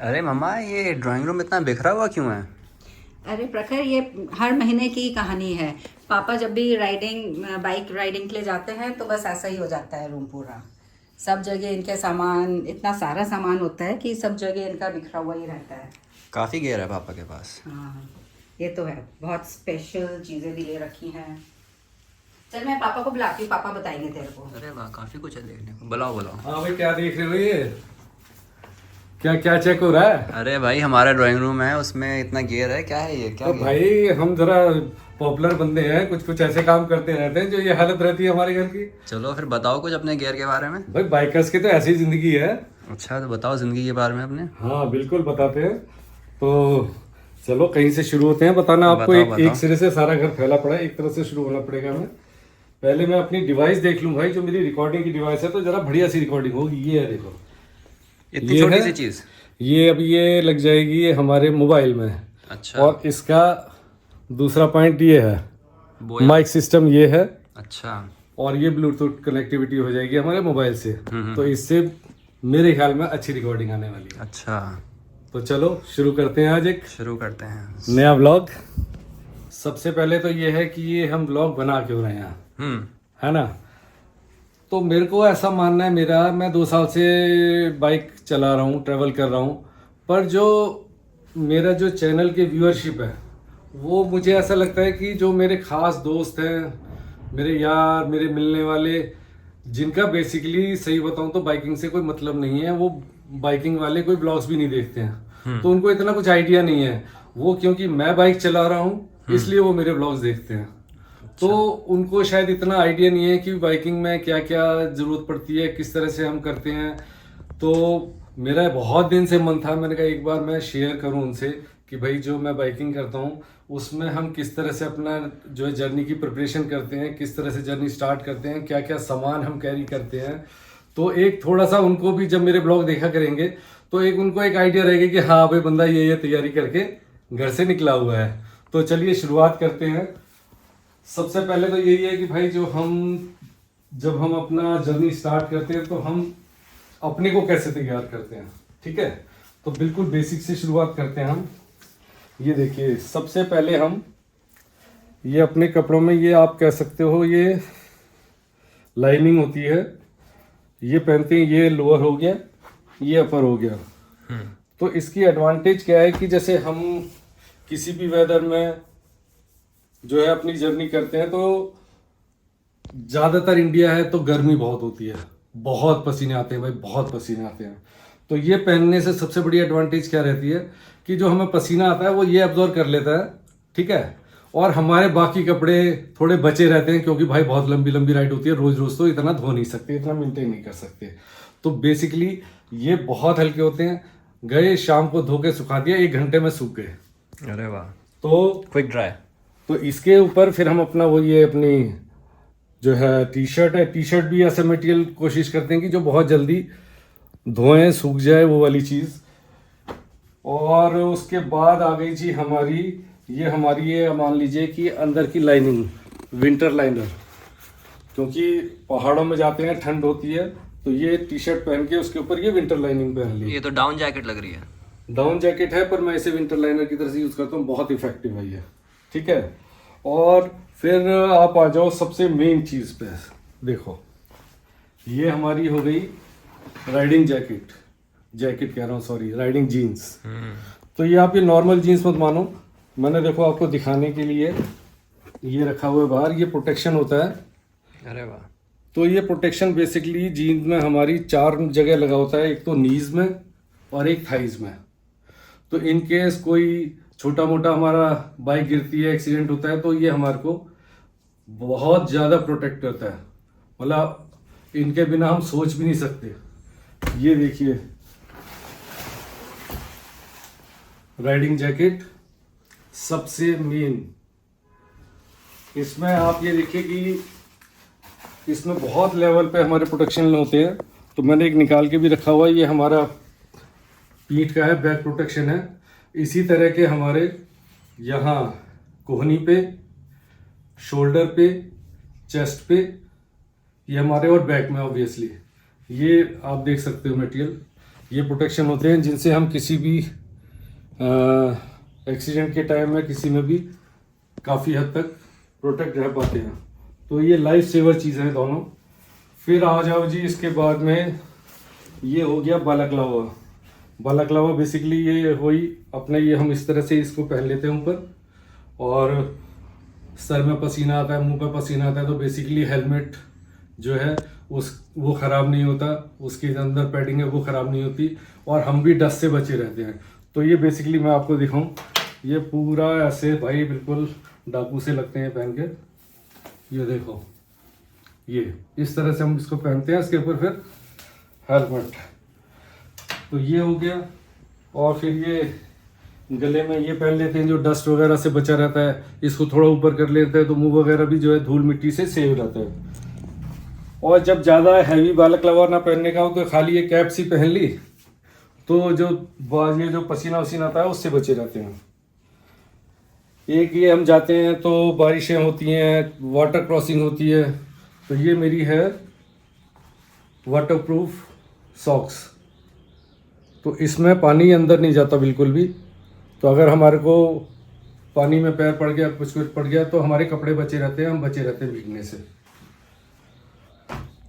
अरे मम्मा, ये drawing room इतना बिखरा हुआ क्यों है? अरे प्रखर, ये हर महीने की कहानी है। पापा जब भी बाइक राइडिंग के लिए जाते हैं तो बस ऐसा ही हो जाता है रूम पूरा। सब जगह इनके सामान, इतना सारा सामान होता है कि सब जगह इनका बिखरा हुआ ही रहता है। काफ़ी गेयर है पापा के पास। हाँ, ये तो है। बहुत स्पेशल चीज़ें भी ले रखी हैं। चल मैं पापा को बुलाती हूँ, पापा बताएंगे तेरे को। अरे वाह, काफ़ी कुछ है देखने को। बुलाओ बुलाओ। हाँ भाई, क्या देख रहे हो ये? क्या क्या चेक हो रहा है? अरे भाई, हमारा ड्राइंग रूम है, उसमें इतना गेयर है। क्या है ये, क्या तो गेयर? भाई हम जरा पॉपुलर बंदे हैं, कुछ कुछ ऐसे काम करते रहते हैं जो ये हालत रहती है हमारे घर की। चलो फिर बताओ कुछ अपने गेयर के बारे में। भाई बाइकर्स की तो ऐसी जिंदगी है। अच्छा, तो बताओ ज़िंदगी के बारे में अपने। हाँ बिल्कुल बताते हैं। तो चलो कहीं से शुरू होते हैं। बताना आपको, बताओ एक बताओ। एक सिरे से सारा घर फैला पड़ा है, एक तरफ से शुरू होना पड़ेगा हमें। पहले मैं अपनी डिवाइस देख लूं भाई, जो मेरी रिकॉर्डिंग की डिवाइस है, तो जरा बढ़िया सी रिकॉर्डिंग होगी। ये है, देखो। इतनी ये छोटी है, सी चीज़? ये अभी ये लग जाएगी ये हमारे मोबाइल में। अच्छा। और इसका दूसरा पॉइंट ये है, बोया। माइक सिस्टम ये है। अच्छा। और ये ब्लूटूथ कनेक्टिविटी हो जाएगी हमारे मोबाइल से। हम्म। तो इससे मेरे ख्याल में अच्छी रिकॉर्डिंग आने वाली है। अच्छा, तो चलो शुरू करते हैं आज एक शुरू करते हैं। नया व्लॉग। सबसे पहले तो ये है कि ये हम व्लॉग बना क्यों रहे हैं, हम्म। है ना। तो मेरे को ऐसा मानना है मेरा, मैं 2 साल से बाइक चला रहा हूँ, ट्रैवल कर रहा हूँ। पर जो मेरा जो चैनल की व्यूअरशिप है, वो मुझे ऐसा लगता है कि जो मेरे खास दोस्त हैं, मेरे यार, मेरे मिलने वाले, जिनका बेसिकली सही बताऊं तो बाइकिंग से कोई मतलब नहीं है, वो बाइकिंग वाले कोई ब्लॉग्स भी नहीं देखते हैं। तो उनको इतना कुछ आइडिया नहीं है। वो क्योंकि मैं बाइक चला रहा हूँ इसलिए वो मेरे ब्लॉग्स देखते हैं। तो उनको शायद इतना आइडिया नहीं है कि बाइकिंग में क्या क्या ज़रूरत पड़ती है, किस तरह से हम करते हैं। तो मेरा बहुत दिन से मन था, मैंने कहा एक बार मैं शेयर करूं उनसे कि भाई जो मैं बाइकिंग करता हूं उसमें हम किस तरह से अपना जो है जर्नी की प्रिपरेशन करते हैं, किस तरह से जर्नी स्टार्ट करते हैं, क्या क्या सामान हम कैरी करते हैं। तो एक थोड़ा सा उनको भी, जब मेरे ब्लॉग देखा करेंगे तो एक उनको एक आइडिया रहेगा कि हाँ भाई बंदा ये तैयारी करके घर से निकला हुआ है। तो चलिए शुरुआत करते हैं। सबसे पहले तो यही है कि भाई जब हम अपना जर्नी स्टार्ट करते हैं तो हम अपने को कैसे तैयार करते हैं, ठीक है। तो बिल्कुल बेसिक से शुरुआत करते हैं हम। ये देखिए, सबसे पहले हम ये अपने कपड़ों में, ये आप कह सकते हो ये लाइनिंग होती है, ये पहनते हैं। ये लोअर हो गया, ये अपर हो गया। तो इसकी एडवांटेज क्या है कि जैसे हम किसी भी वेदर में जो है अपनी जर्नी करते हैं, तो ज़्यादातर इंडिया है तो गर्मी बहुत होती है, बहुत पसीने आते हैं भाई, बहुत पसीने आते हैं। तो ये पहनने से सबसे बड़ी एडवांटेज क्या रहती है कि जो हमें पसीना आता है वो ये एब्जॉर्ब कर लेता है, ठीक है। और हमारे बाकी कपड़े थोड़े बचे रहते हैं, क्योंकि भाई बहुत लंबी लंबी राइड होती है, रोज रोज तो इतना धो नहीं सकते, इतना मेंटेन नहीं कर सकते। तो बेसिकली ये बहुत हल्के होते हैं। गए शाम को धो के सुखा दिया, 1 घंटे में सूख गए। अरे वाह, तो क्विक ड्राई। तो इसके ऊपर फिर हम अपना वो ये अपनी जो है टी शर्ट है, टी शर्ट भी ऐसा मटेरियल कोशिश करते हैं कि जो बहुत जल्दी धोएं, सूख जाए, वो वाली चीज़। और उसके बाद आ गई जी हमारी ये मान लीजिए कि अंदर की लाइनिंग, विंटर लाइनर। क्योंकि पहाड़ों में जाते हैं, ठंड होती है, तो ये टी शर्ट पहन के उसके ऊपर ये विंटर लाइनिंग पहन ली। ये तो डाउन जैकेट लग रही है। डाउन जैकेट है, पर मैं इसे विंटर लाइनर की तरह से यूज़ करता हूँ, बहुत इफेक्टिव है ये, ठीक है। और फिर आप आ जाओ सबसे मेन चीज़ पे। देखो, ये हमारी हो गई राइडिंग जैकेट कह रहा हूँ, सॉरी, राइडिंग जीन्स। तो ये आप ये नॉर्मल जीन्स मत मानो, मैंने देखो आपको दिखाने के लिए ये रखा हुआ है बाहर, ये प्रोटेक्शन होता है। अरे वाह। तो ये प्रोटेक्शन बेसिकली जीन्स में हमारी 4 जगह लगा होता है, एक तो नीज में और एक थाइज में। तो इन केस कोई छोटा मोटा हमारा बाइक गिरती है, एक्सीडेंट होता है, तो ये हमारे को बहुत ज़्यादा प्रोटेक्ट करता है। मतलब इनके बिना हम सोच भी नहीं सकते। ये देखिए, राइडिंग जैकेट सबसे मेन। इसमें आप ये देखिए कि इसमें बहुत लेवल पे हमारे प्रोटेक्शन होते हैं। तो मैंने एक निकाल के भी रखा हुआ है, ये हमारा पीठ का है, बैक प्रोटेक्शन है। इसी तरह के हमारे यहाँ कोहनी पे, शोल्डर पे, चेस्ट पे, ये हमारे, और बैक में ऑब्वियसली ये आप देख सकते हो मटेरियल। ये प्रोटेक्शन होते हैं जिनसे हम किसी भी एक्सीडेंट के टाइम में किसी में भी काफ़ी हद तक प्रोटेक्ट रह पाते हैं। तो ये लाइफ सेवर चीज़ हैं दोनों। फिर आ जाओ जी, इसके बाद में ये हो गया बालाक्लावा। बालाक्लावा बेसिकली ये वही अपने, ये हम इस तरह से इसको पहन लेते हैं ऊपर, और सर में पसीना आता है, मुंह पे पसीना आता है, तो बेसिकली हेलमेट जो है वो ख़राब नहीं होता, उसके अंदर पैडिंग है वो ख़राब नहीं होती, और हम भी डस्ट से बचे रहते हैं। तो ये बेसिकली मैं आपको दिखाऊं, ये पूरा ऐसे भाई बिल्कुल डाकू से लगते हैं पहन के। ये देखो, ये इस तरह से हम इसको पहनते हैं, इसके ऊपर फिर हेलमेट। तो ये हो गया, और फिर ये गले में ये पहन लेते हैं जो डस्ट वगैरह से बचा रहता है, इसको थोड़ा ऊपर कर लेते हैं तो मुंह वगैरह भी जो है धूल मिट्टी से सेव रहता है। और जब ज़्यादा हैवी बालकलावा ना पहनने का हो तो खाली ये कैप सी पहन ली, तो ये जो पसीना वसीना आता है उससे बचे रहते हैं। एक ये हम जाते हैं तो बारिशें होती हैं, वाटर क्रॉसिंग होती है, तो ये मेरी है वाटरप्रूफ सॉक्स। तो इसमें पानी अंदर नहीं जाता बिल्कुल भी, तो अगर हमारे को पानी में पैर पड़ गया, कुछ पड़ गया, तो हमारे कपड़े बचे रहते हैं, हम बचे रहते हैं भीगने से।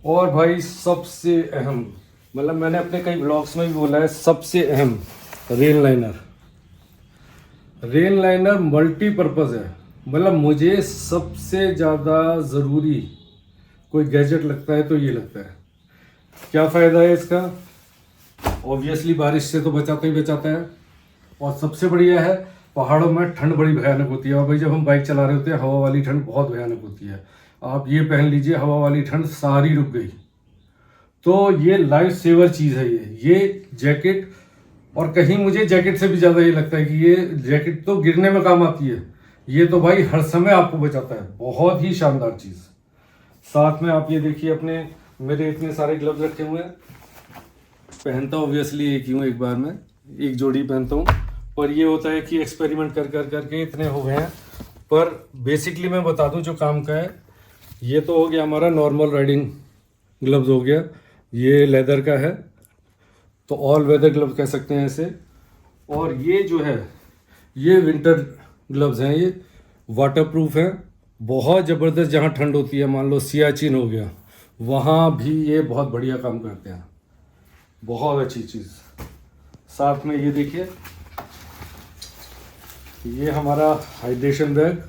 और भाई सबसे अहम, मतलब मैंने अपने कई ब्लॉग्स में भी बोला है, सबसे अहम rain liner. Rain liner multipurpose है, मतलब मुझे सबसे ज़्यादा ज़रूरी कोई गैजेट लगता है तो ये लगता है। क्या फ़ायदा है इसका? ऑब्वियसली बारिश से तो बचाता ही बचाता है, और सबसे बढ़िया है पहाड़ों में ठंड बड़ी भयानक होती है, और भाई जब हम बाइक चला रहे होते हैं हवा वाली ठंड बहुत भयानक होती है। आप ये पहन लीजिए, हवा वाली ठंड सारी रुक गई। तो ये लाइफ सेवर चीज़ है ये जैकेट। और कहीं मुझे जैकेट से भी ज़्यादा ये लगता है कि ये जैकेट तो गिरने में काम आती है, ये तो भाई हर समय आपको बचाता है। बहुत ही शानदार चीज़। साथ में आप ये देखिए, अपने मेरे इतने सारे ग्लव्स रखे हुए हैं, पहनता ऑब्वियसली एक ही हूँ, एक बार में एक जोड़ी पहनता हूँ, पर ये होता है कि एक्सपेरिमेंट कर करके इतने हो गए हैं। पर बेसिकली मैं बता दूँ जो काम का है, ये तो हो गया हमारा नॉर्मल राइडिंग ग्लव्स हो गया, ये लेदर का है, तो ऑल वेदर ग्लव्स कह सकते हैं इसे। और ये जो है ये विंटर ग्लव्स हैं, ये वाटरप्रूफ हैं, बहुत ज़बरदस्त। जहाँ ठंड होती है, मान लो सियाचिन हो गया, वहाँ भी ये बहुत बढ़िया काम करते हैं, बहुत अच्छी चीज़। साथ में ये देखिए, ये हमारा हाइड्रेशन बैग।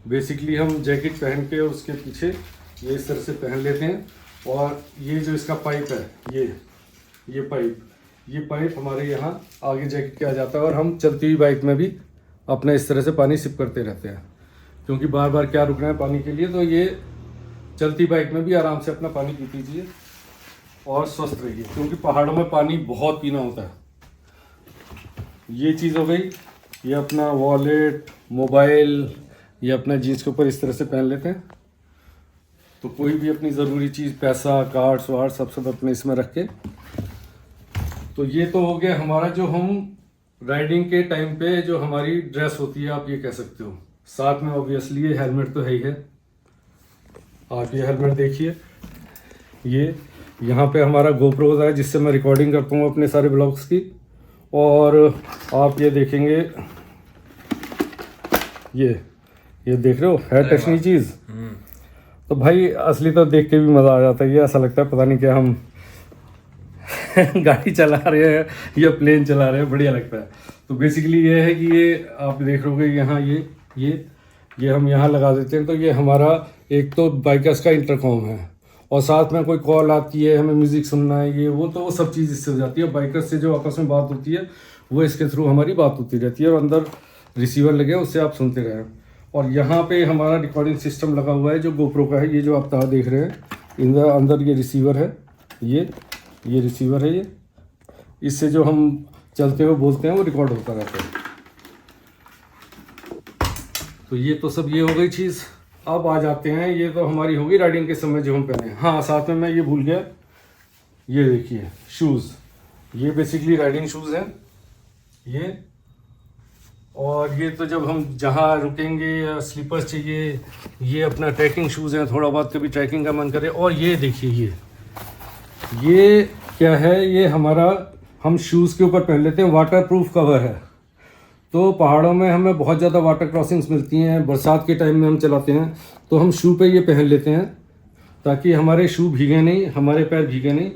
बेसिकली हम जैकेट पहन के उसके पीछे ये इस तरह से पहन लेते हैं, और ये जो इसका पाइप है, ये पाइप हमारे यहाँ आगे जैकेट के आ जाता है, और हम चलती हुई बाइक में भी अपना इस तरह से पानी सिप करते रहते हैं, क्योंकि बार बार क्या रुकना है पानी के लिए। तो ये चलती बाइक में भी आराम से अपना पानी पी लीजिए और स्वस्थ रहिए, क्योंकि पहाड़ों में पानी बहुत पीना होता है। ये चीज़ हो गई। ये अपना वॉलेट, मोबाइल, ये अपना जीन्स के ऊपर इस तरह से पहन लेते हैं, तो कोई भी अपनी ज़रूरी चीज़, पैसा, कार्ड्स वार्ड सब अपने इसमें रख के। तो ये तो हो गया हमारा जो हम राइडिंग के टाइम पे जो हमारी ड्रेस होती है, आप ये कह सकते हो। साथ में ऑब्वियसली ये हेलमेट तो है ही है। आप ये हेलमेट देखिए, ये यहाँ पे हमारा गोप्रो होता है जिससे मैं रिकॉर्डिंग करता हूँ अपने सारे ब्लॉग्स की। और आप ये देखेंगे, ये देख रहे हो, है टचनी चीज़। तो भाई असली तो देख के भी मज़ा आ जाता है, ये ऐसा लगता है पता नहीं क्या हम गाड़ी चला रहे हैं या प्लेन चला रहे हैं, बढ़िया लगता है। तो बेसिकली ये है कि ये आप देख रहे हो यहाँ ये हम यहाँ लगा देते हैं, तो ये हमारा एक तो बाइकर्स का इंटरकॉम है, और साथ में कोई कॉल आती है, हमें म्यूज़िक सुनना है, ये वो, तो वो सब चीज़ इससे हो जाती है। बाइकर्स से जो आपस में बात होती है वो इसके थ्रू हमारी बात होती रहती है, और अंदर रिसीवर लगे उससे आप सुनते रहें। और यहाँ पे हमारा रिकॉर्डिंग सिस्टम लगा हुआ है जो गोप्रो का है, ये जो आप तार देख रहे हैं, अंदर ये रिसीवर है, ये रिसीवर है, ये इससे जो हम चलते हुए बोलते हैं वो रिकॉर्ड होता रहता है। तो ये तो सब ये हो गई चीज़। अब आ जाते हैं, ये तो हमारी होगी राइडिंग के समय जो हम पहने। हाँ, साथ में मैं ये भूल गया, ये देखिए शूज़, ये बेसिकली राइडिंग शूज़ हैं ये। और ये तो जब हम जहाँ रुकेंगे या स्लीपर्स चाहिए, ये अपना ट्रैकिंग शूज़ हैं, थोड़ा बहुत कभी ट्रैकिंग का मन करे। और ये देखिए, ये क्या है, ये हमारा हम शूज़ के ऊपर पहन लेते हैं। वाटर प्रूफ कवर है। तो पहाड़ों में हमें बहुत ज़्यादा वाटर क्रॉसिंग्स मिलती हैं, बरसात के टाइम में हम चलाते हैं, तो हम शू पे ये पहन लेते हैं ताकि हमारे शू भीगे नहीं, हमारे पैर भीगे नहीं।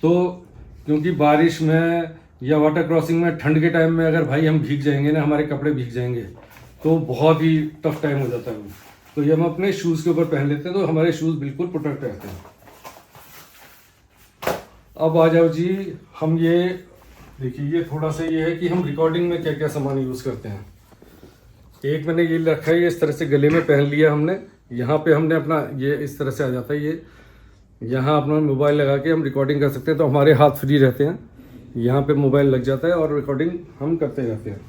तो क्योंकि बारिश में या वाटर क्रॉसिंग में ठंड के टाइम में अगर भाई हम भीग जाएंगे ना, हमारे कपड़े भीग जाएंगे, तो बहुत ही टफ टाइम हो जाता है। तो ये हम अपने शूज़ के ऊपर पहन लेते हैं, तो हमारे शूज़ बिल्कुल प्रोटेक्ट रहते हैं। अब आ जाओ जी, हम ये देखिए, ये थोड़ा सा ये है कि हम रिकॉर्डिंग में क्या क्या सामान यूज़ करते हैं। एक मैंने ये रखा है, ये इस तरह से गले में पहन लिया हमने। यहाँ पे हमने अपना ये इस तरह से आ जाता है, ये यहाँ अपना मोबाइल लगा के हम रिकॉर्डिंग कर सकते हैं, तो हमारे हाथ फ्री रहते हैं। यहाँ पे मोबाइल लग जाता है और रिकॉर्डिंग हम करते रहते हैं।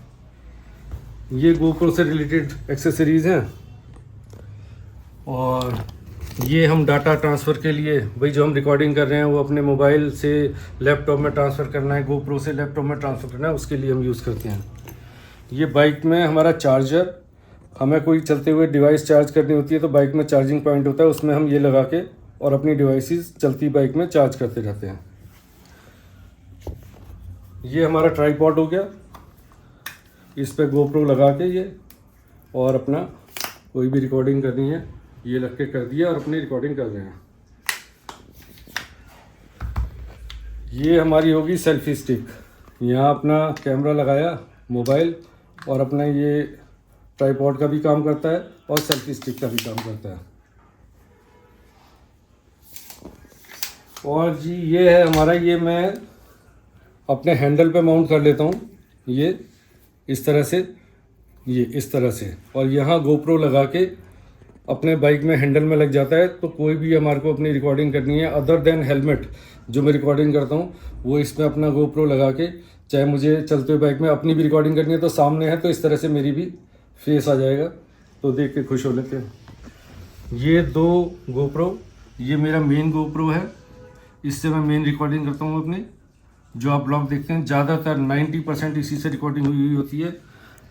ये गोप्रो से रिलेटेड एक्सेसरीज़ हैं। और ये हम डाटा ट्रांसफ़र के लिए, भाई जो हम रिकॉर्डिंग कर रहे हैं वो अपने मोबाइल से लैपटॉप में ट्रांसफ़र करना है, गोप्रो से लैपटॉप में ट्रांसफ़र करना है, उसके लिए हम यूज़ करते हैं। ये बाइक में हमारा चार्जर, हमें कोई चलते हुए डिवाइस चार्ज करनी होती है तो बाइक में चार्जिंग पॉइंट होता है, उसमें हम ये लगा के और अपनी डिवाइसेस चलती बाइक में चार्ज करते रहते हैं। ये हमारा ट्राइपॉड हो गया, इस पे गोप्रो लगा के ये, और अपना कोई भी रिकॉर्डिंग करनी है ये रख के कर दिया और अपनी रिकॉर्डिंग कर रहे हैं। ये हमारी होगी सेल्फी स्टिक। यहाँ अपना कैमरा लगाया मोबाइल, और अपना ये ट्राइपॉड का भी काम करता है और सेल्फी स्टिक का भी काम करता है। और जी ये है हमारा, ये मैं अपने हैंडल पे माउंट कर लेता हूँ, ये इस तरह से, ये इस तरह से, और यहाँ गोप्रो लगा के अपने बाइक में हैंडल में लग जाता है। तो कोई भी हमारे को अपनी रिकॉर्डिंग करनी है अदर देन हेलमेट, जो मैं रिकॉर्डिंग करता हूँ वो इसमें अपना गोप्रो लगा के, चाहे मुझे चलते हुए बाइक में अपनी भी रिकॉर्डिंग करनी है तो सामने है, तो इस तरह से मेरी भी फेस आ जाएगा, तो देख के खुश हो लेते हैं। ये 2 गोप्रो, ये मेरा मेन गोप्रो है, इससे मैं मेन रिकॉर्डिंग करता हूँ अपनी। जो आप ब्लॉग देखते हैं ज़्यादातर 90% इसी से रिकॉर्डिंग हुई होती है।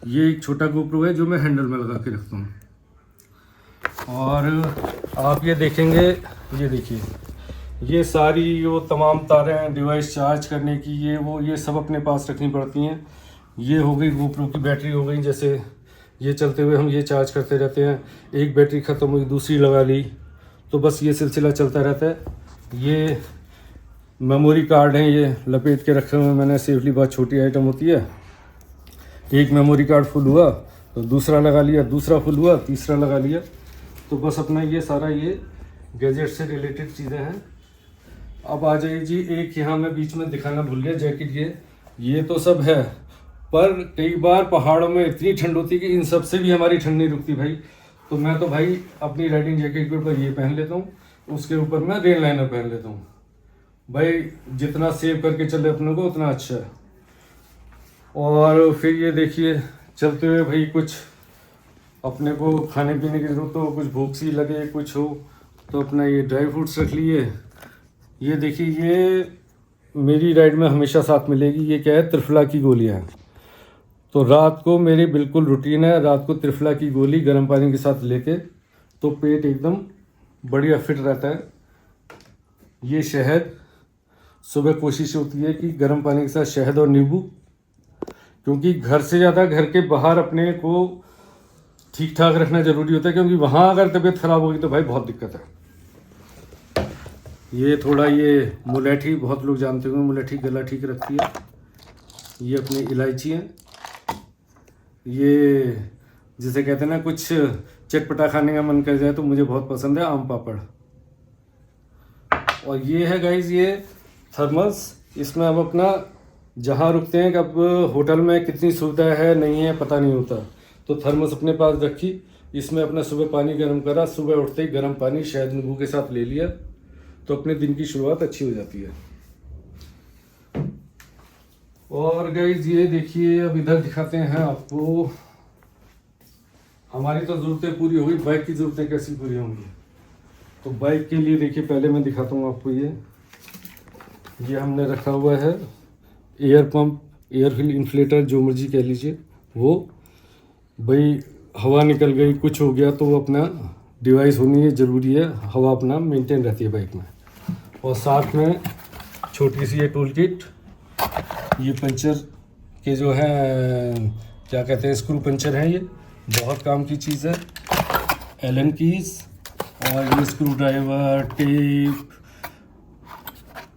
ये एक छोटा गोप्रो है जो मैं हैंडल में लगा के रखता हूँ। और आप ये देखेंगे, ये देखिए, ये सारी वो तमाम तारें हैं डिवाइस चार्ज करने की, ये वो, ये सब अपने पास रखनी पड़ती हैं। ये हो गई गोप्रो की बैटरी हो गई, जैसे ये चलते हुए हम ये चार्ज करते रहते हैं, एक बैटरी ख़त्म हुई दूसरी लगा ली, तो बस ये सिलसिला चलता रहता है। ये मेमोरी कार्ड हैं, ये लपेट के रखे हुए हैं मैंने सेफली, बहुत छोटी आइटम होती है। एक मेमोरी कार्ड फुल हुआ तो दूसरा लगा लिया, दूसरा फुल हुआ तीसरा लगा लिया, तो बस अपना ये सारा ये गैजेट से रिलेटेड चीज़ें हैं। अब आ जाइए जी, एक यहाँ मैं बीच में दिखाना भूल गया, जैकेट, ये तो सब है, पर कई बार पहाड़ों में इतनी ठंड होती है कि इन सब से भी हमारी ठंड नहीं रुकती भाई। तो मैं तो भाई अपनी राइडिंग जैकेट के ऊपर ये पहन लेता हूँ, उसके ऊपर मैं रेन लाइनर पहन लेता हूँ। भाई जितना सेव करके चले अपने को उतना अच्छा है। और फिर ये देखिए, चलते हुए भाई कुछ अपने को खाने पीने की ज़रूरत हो, कुछ भूख सी लगे, कुछ हो, तो अपना ये ड्राई फ्रूट्स रख लिए। ये देखिए, ये मेरी राइड में हमेशा साथ मिलेगी। ये क्या है, त्रिफला की गोलियाँ हैं। तो रात को मेरी बिल्कुल रूटीन है, रात को त्रिफला की गोली गर्म पानी के साथ लेके, तो पेट एकदम बढ़िया फिट रहता है। ये शहद, सुबह कोशिश होती है कि गर्म पानी के साथ शहद और नींबू, क्योंकि घर से ज़्यादा घर के बाहर अपने को ठीक ठाक रखना ज़रूरी होता है, क्योंकि वहाँ अगर तबीयत ख़राब होगी तो भाई बहुत दिक्कत है। ये थोड़ा ये मुलेठी, बहुत लोग जानते होंगे मुलेठी गला ठीक रखती है। ये अपनी इलायची है, ये जिसे कहते हैं ना कुछ चटपटा खाने का मन कर जाए तो मुझे बहुत पसंद है आम पापड़। और ये है गाइज ये थर्मस, इसमें हम अपना जहाँ रुकते हैं कि अब होटल में कितनी सुविधा है नहीं है पता नहीं होता, तो थर्मस अपने पास रखी, इसमें अपना सुबह पानी गर्म करा, सुबह उठते ही गर्म पानी शहद नींबू के साथ ले लिया, तो अपने दिन की शुरुआत अच्छी हो जाती है। और गाइज ये देखिए, अब इधर दिखाते हैं आपको, हमारी तो ज़रूरतें पूरी हो गई, बाइक की ज़रूरतें कैसी पूरी होंगी। तो बाइक के लिए देखिए, पहले मैं दिखाता हूँ आपको, ये हमने रखा हुआ है air pump, air fill inflator, जो मर्जी कह लीजिए, वो भाई हवा निकल गई कुछ हो गया तो वो अपना डिवाइस होनी है ज़रूरी है, हवा अपना मेंटेन रहती है बाइक में। और साथ में छोटी सी ये टूल किट, ये पंचर के जो है क्या कहते हैं, स्क्रू पंचर हैं, ये बहुत काम की चीज़ है। एलन कीज और ये स्क्रू ड्राइवर, टेप,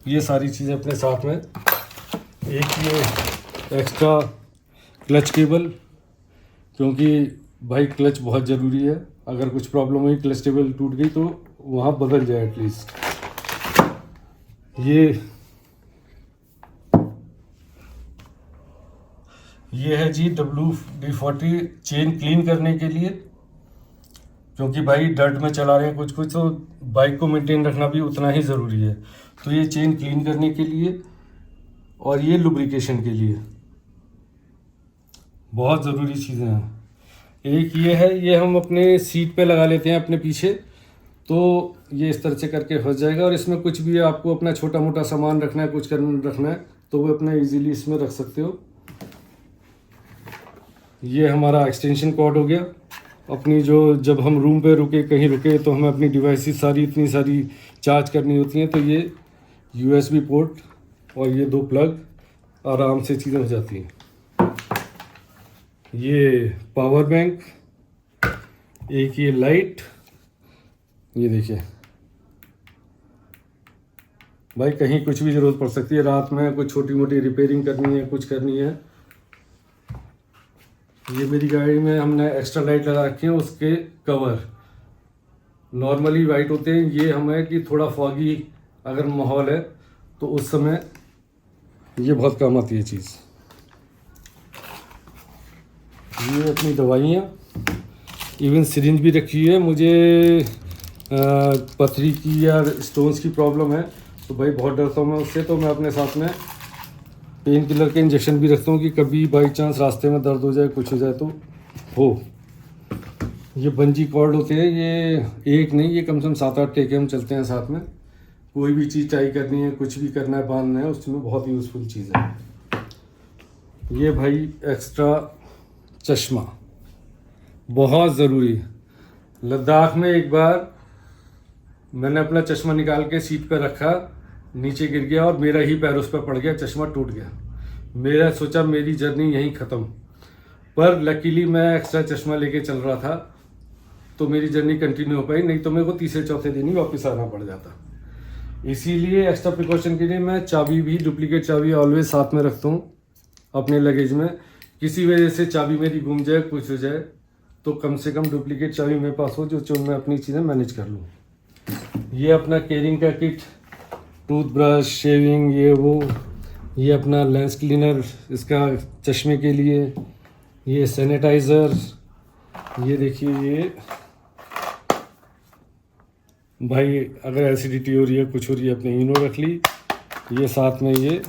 ये सारी चीज़ें अपने साथ में। एक ये एक्स्ट्रा क्लच केबल, क्योंकि भाई क्लच बहुत ज़रूरी है, अगर कुछ प्रॉब्लम हुई, क्लच केबल टूट गई तो वहाँ बदल जाए एटलीस्ट। ये है जी WD-40 चेन क्लीन करने के लिए, क्योंकि भाई डर्ट में चला रहे हैं कुछ कुछ, तो बाइक को मेंटेन रखना भी उतना ही ज़रूरी है। तो ये चेन क्लीन करने के लिए और ये लुब्रिकेशन के लिए बहुत ज़रूरी चीज़ें हैं। एक ये है, ये हम अपने सीट पे लगा लेते हैं अपने पीछे, तो ये इस तरह से करके फंस जाएगा। और इसमें कुछ भी आपको अपना छोटा मोटा सामान रखना है, कुछ करना रखना है, तो वो अपना इजीली इसमें रख सकते हो। ये हमारा एक्सटेंशन कॉर्ड हो गया। अपनी जो जब हम रूम पे रुके, कहीं रुके, तो हमें अपनी डिवाइसेस सारी इतनी सारी चार्ज करनी होती हैं, तो ये USB पोर्ट और ये 2 प्लग आराम से चीज़ें हो जाती हैं। ये पावर बैंक, एक ये लाइट, ये देखिए भाई कहीं कुछ भी ज़रूरत पड़ सकती है, रात में कुछ छोटी मोटी रिपेयरिंग करनी है, कुछ करनी है। ये मेरी गाड़ी में हमने एक्स्ट्रा लाइट लगा रखी है, उसके कवर नॉर्मली वाइट होते हैं। ये हमें कि थोड़ा फॉगी अगर माहौल है तो उस समय ये बहुत काम आती है चीज़। ये अपनी दवाइयाँ, इवन सिरिंज भी रखी है। मुझे पथरी की या स्टोन्स की प्रॉब्लम है, तो भाई बहुत डरता हूँ मैं उससे, तो मैं अपने साथ में पेन किलर के इंजेक्शन भी रखता हूँ कि कभी बाई चांस रास्ते में दर्द हो जाए, कुछ हो जाए तो हो। ये बंजी कॉर्ड होते हैं, ये एक नहीं, ये कम से कम 7-8 टेके हम चलते हैं साथ में। कोई भी चीज़ टाई करनी है, कुछ भी करना है, बांधना है, उसमें बहुत यूज़फुल चीज़ है। ये भाई एक्स्ट्रा चश्मा बहुत ज़रूरी। लद्दाख में एक बार मैंने अपना चश्मा निकाल के सीट पर रखा, नीचे गिर गया और मेरा ही पैर उस पर पड़ गया, चश्मा टूट गया। मेरा सोचा मेरी जर्नी यहीं ख़त्म, पर लकीली मैं एक्स्ट्रा चश्मा लेके चल रहा था, तो मेरी जर्नी कंटिन्यू हो पाई, नहीं तो मेरे को तीसरे चौथे दिन ही वापस आना पड़ जाता। इसीलिए एक्स्ट्रा प्रिकॉशन के लिए मैं चाबी भी, डुप्लीकेट चाबी ऑलवेज साथ में रखता हूँ अपने लगेज में। किसी वजह से चाबी मेरी गुम जाए, कुछ हो जाए, तो कम से कम डुप्लीकेट चाबी मेरे पास हो, जो मैं अपनी चीज़ें मैनेज कर लूँ। ये अपना केयरिंग का किट, टूथब्रश, शेविंग, ये वो। ये अपना लेंस क्लीनर इसका चश्मे के लिए। ये सैनिटाइज़र, ये देखिए, ये भाई अगर एसिडिटी हो रही है, कुछ हो रही है, अपने इनो रख ली। ये साथ में ये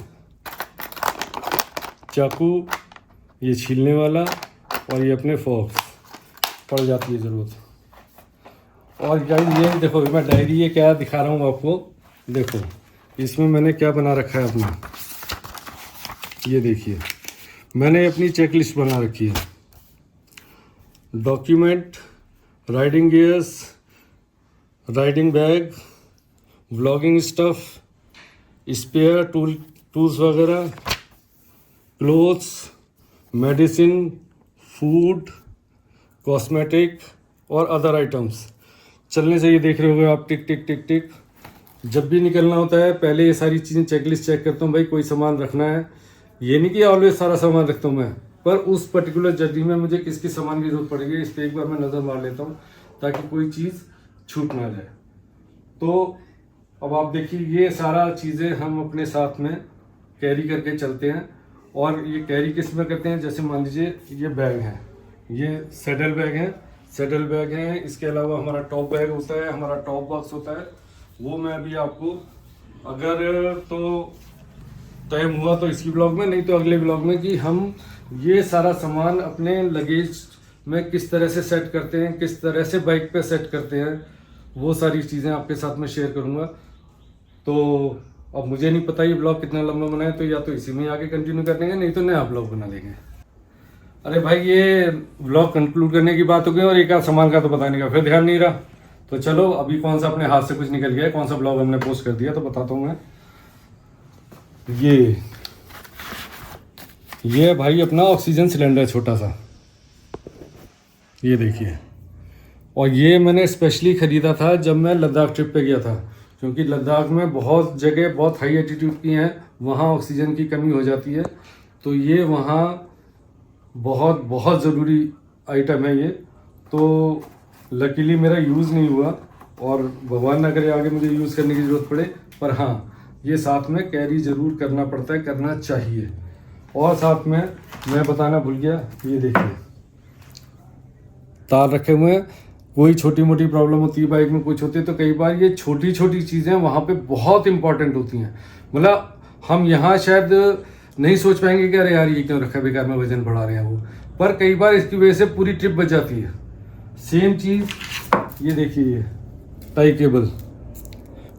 चाकू, ये छीलने वाला, और ये अपने फॉक्स पड़ जाती है ज़रूरत। और गाइस ये देखो, मैं डायरी ये क्या दिखा रहा हूँ आपको, देखो इसमें मैंने क्या बना रखा है अपना। ये देखिए, मैंने अपनी चेक लिस्ट बना रखी है। Document, riding gears, riding bag, vlogging stuff, spare tools वगैरह, क्लोथ्स, मेडिसिन, फूड, कॉस्मेटिक और अदर आइटम्स। चलने से ये देख रहे होगे आप, टिक टिक टिक टिक। जब भी निकलना होता है पहले ये सारी चीज़ें चेकलिस्ट चेक करता हूँ, भाई कोई सामान रखना है। ये नहीं कि ऑलवेज सारा सामान रखता हूँ मैं, पर उस पर्टिकुलर जर्नी में मुझे किस किस सामान की जरूरत पड़ेगी, इस पर एक बार मैं नज़र मार लेता हूँ, ताकि कोई चीज़ छूट ना जाए। तो अब आप देखिए, ये सारा चीज़ें हम अपने साथ में कैरी करके चलते हैं। और ये कैरी किस में करते हैं, जैसे मान लीजिए ये बैग है, ये सैडल बैग है, इसके अलावा हमारा टॉप बैग होता है, हमारा टॉप बॉक्स होता है। वो मैं अभी आपको अगर तो टाइम हुआ तो इसी ब्लॉग में, नहीं तो अगले ब्लॉग में, कि हम ये सारा सामान अपने लगेज में किस तरह से सेट करते हैं, किस तरह से बाइक पे सेट करते हैं, वो सारी चीज़ें आपके साथ में शेयर करूँगा। तो अब मुझे नहीं पता ये ब्लॉग कितना लंबा बनाए, तो या तो इसी में आगे कंटिन्यू कर देंगे, नहीं तो नया ब्लॉग बना लेंगे। अरे भाई, ये ब्लॉग कंक्लूड करने की बात हो गई और एक आध सामान का तो बताने का फिर ध्यान नहीं रहा। तो चलो, अभी कौन सा अपने हाथ से कुछ निकल गया, कौन सा ब्लॉग हमने पोस्ट कर दिया, तो बताता हूँ मैं। ये है भाई अपना ऑक्सीजन सिलेंडर छोटा सा, ये देखिए। और ये मैंने स्पेशली ख़रीदा था जब मैं लद्दाख ट्रिप पे गया था, क्योंकि लद्दाख में बहुत जगह बहुत हाई एल्टीट्यूड की हैं, वहाँ ऑक्सीजन की कमी हो जाती है। तो ये वहाँ बहुत बहुत ज़रूरी आइटम है ये। तो लकीली मेरा यूज़ नहीं हुआ, और भगवान ना करे आगे मुझे यूज़ करने की ज़रूरत पड़े, पर हाँ ये साथ में कैरी ज़रूर करना पड़ता है, करना चाहिए। और साथ में मैं बताना भूल गया, ये देखिए तार रखे हुए हैं। कोई छोटी मोटी प्रॉब्लम होती है बाइक में, कुछ होती है, तो कई बार ये छोटी छोटी चीज़ें वहाँ पे बहुत इंपॉर्टेंट होती हैं। मतलब हम यहाँ शायद नहीं सोच पाएंगे कि अरे यार ये क्यों रखा, बेकार में वजन बढ़ा रहे हैं वो, पर कई बार इसकी वजह से पूरी ट्रिप बच जाती है। सेम चीज़ ये देखिए, ये टाई केबल,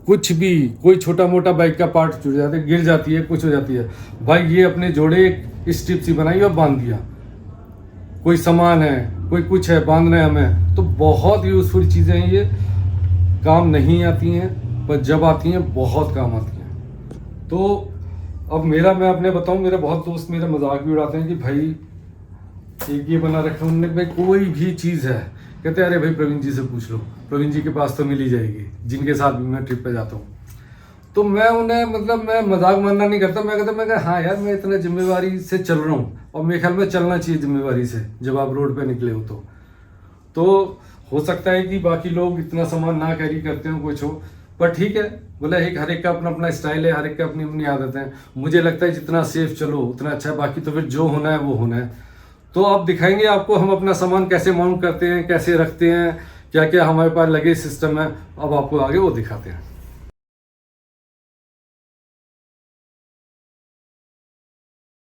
कुछ भी कोई छोटा मोटा बाइक का पार्ट जुड़ जाता है, गिर जाती है, कुछ हो जाती है, भाई ये अपने जोड़े एक स्ट्रिप सी बनाई और बांध दिया। कोई सामान है, कोई कुछ है, बांधना है हमें, तो बहुत यूज़फुल चीज़ें हैं ये। काम नहीं आती हैं, पर जब आती हैं बहुत काम आती हैं। तो अब मैं अपने बताऊं, मेरे बहुत दोस्त मेरा मजाक भी उड़ाते हैं कि भाई एक ये बना रखा उन्होंने, भाई कोई भी चीज़ है, कहते हैं अरे भाई प्रवीण जी से पूछ लो, प्रवीण जी के पास तो मिल ही जाएगी, जिनके साथ भी मैं ट्रिप पे जाता हूँ। तो मैं उन्हें मतलब मैं मजाक मानना नहीं करता, मैं कहता हाँ यार मैं इतना जिम्मेवारी से चल रहा हूँ, और मेरे ख्याल में चलना चाहिए जिम्मेवारी से जब आप रोड पे निकले हो। तो हो सकता है कि बाकी लोग इतना सामान ना कैरी करते हो, कुछ हो, पर ठीक है, बोले हर एक का अपना अपना स्टाइल है, हर एक का अपनी अपनी आदतें हैं। मुझे लगता है जितना सेफ चलो उतना अच्छा है, बाकी तो फिर जो होना है वो होना है। तो अब दिखाएंगे आपको हम अपना सामान कैसे माउंट करते हैं, कैसे रखते हैं, क्या क्या हमारे पास लगेज सिस्टम है, अब आपको आगे वो दिखाते हैं।